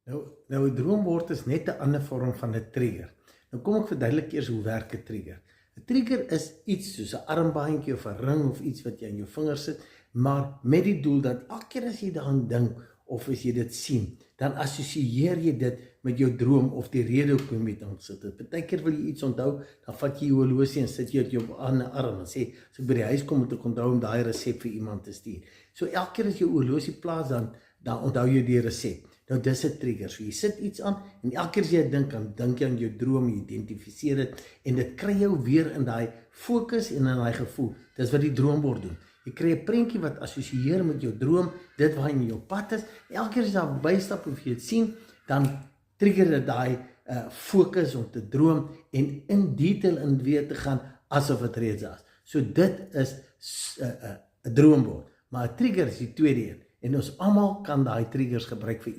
Nou 'n droombord is net 'n ander vorm van 'n trigger. Nou kom ek verduidelik eers hoe werk 'n trigger. 'n Trigger is iets soos 'n armbandjie of 'n ring of iets wat jy in jou vinger sit, maar met die doel dat elke keer as jy daaraan dink of as jy dit sien, dan assosieer jy dit met jou droom of die rede hoekom jy dit ontsit het. Partykeer wil jy iets onthou, dan vat jy jou horlosie en sit jy dit op 'n ander arm en sê, as ek by die huis kom moet ek onthou om daai resep vir iemand te stuur. So elke keer as jy jou horlosie plaas dan onthou jy die resep. Nou dis 'n trigger. So jy sit iets aan en elke keer as jy dink jy aan jou droom, jy identifiseer dit en dit kry jou weer in daai fokus en in daai gevoel. Dis wat die droombord doen. Jy kry 'n prentjie wat assosieer met jou droom, dit waar in jou pad is. Elke keer as jy daar bystap of jy dit sien, dan trigger dit daai fokus om te droom en in detail in weer te gaan asof dit reeds daar is. So dit is 'n droombord. Maar 'n trigger is die tweede een. En ons almal kan daai triggers gebruik vir